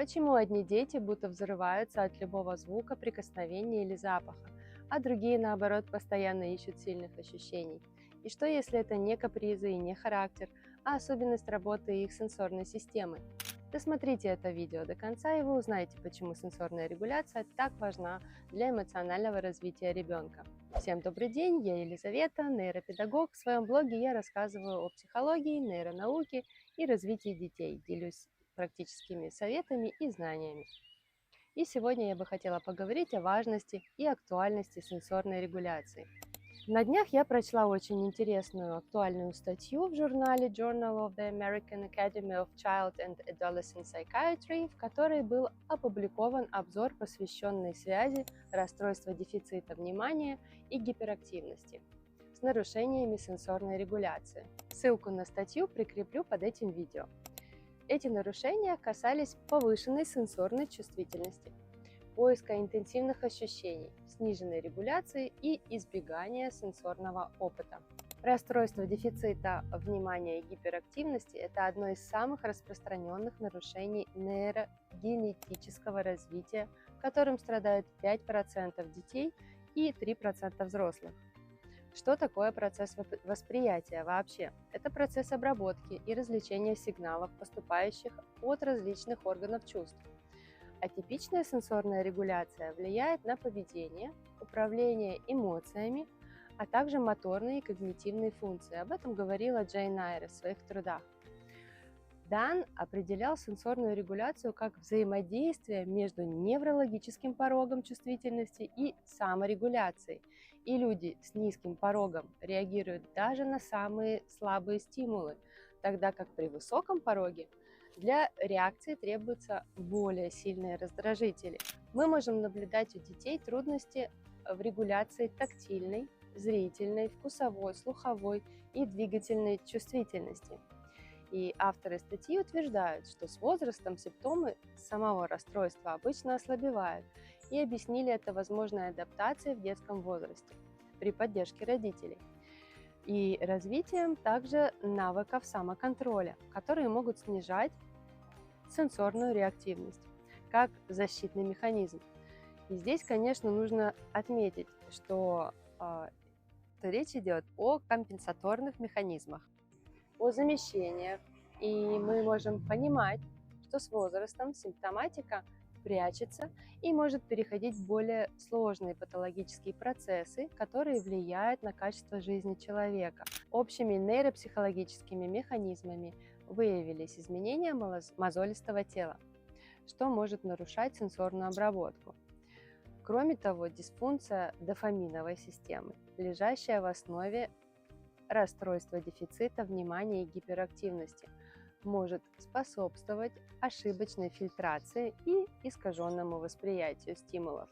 Почему одни дети будто взрываются от любого звука, прикосновения или запаха, а другие, наоборот, постоянно ищут сильных ощущений? И что, если это не капризы и не характер, а особенность работы их сенсорной системы? Досмотрите это видео до конца, и вы узнаете, почему сенсорная регуляция так важна для эмоционального развития ребенка. Всем добрый день, я Елизавета, нейропедагог. В своем блоге я рассказываю о психологии, нейронауке и развитии детей, делюсь практическими советами и знаниями. И сегодня я бы хотела поговорить о важности и актуальности сенсорной регуляции. На днях я прочла очень интересную актуальную статью в журнале Journal of the American Academy of Child and Adolescent Psychiatry, в которой был опубликован обзор, посвященный связи расстройства дефицита внимания и гиперактивности с нарушениями сенсорной регуляции. Ссылку на статью прикреплю под этим видео. Эти нарушения касались повышенной сенсорной чувствительности, поиска интенсивных ощущений, сниженной регуляции и избегания сенсорного опыта. Расстройство дефицита внимания и гиперактивности – это одно из самых распространенных нарушений нейрогенетического развития, которым страдают 5% детей и 3% взрослых. Что такое процесс восприятия вообще? Это процесс обработки и различения сигналов, поступающих от различных органов чувств. Атипичная сенсорная регуляция влияет на поведение, управление эмоциями, а также моторные и когнитивные функции. Об этом говорила Джейн Айре в своих трудах. Дан определял сенсорную регуляцию как взаимодействие между неврологическим порогом чувствительности и саморегуляцией. И люди с низким порогом реагируют даже на самые слабые стимулы, тогда как при высоком пороге для реакции требуются более сильные раздражители. Мы можем наблюдать у детей трудности в регуляции тактильной, зрительной, вкусовой, слуховой и двигательной чувствительности. И авторы статьи утверждают, что с возрастом симптомы самого расстройства обычно ослабевают, и объяснили это возможной адаптацией в детском возрасте при поддержке родителей. И развитием также навыков самоконтроля, которые могут снижать сенсорную реактивность, как защитный механизм. И здесь, конечно, нужно отметить, что речь идет о компенсаторных механизмах, о замещениях, и мы можем понимать, что с возрастом симптоматика прячется и может переходить в более сложные патологические процессы, которые влияют на качество жизни человека. Общими нейропсихологическими механизмами выявились изменения мозолистого тела, что может нарушать сенсорную обработку. Кроме того, дисфункция дофаминовой системы, лежащая в основе расстройства дефицита внимания и гиперактивности, может способствовать ошибочной фильтрации и искаженному восприятию стимулов.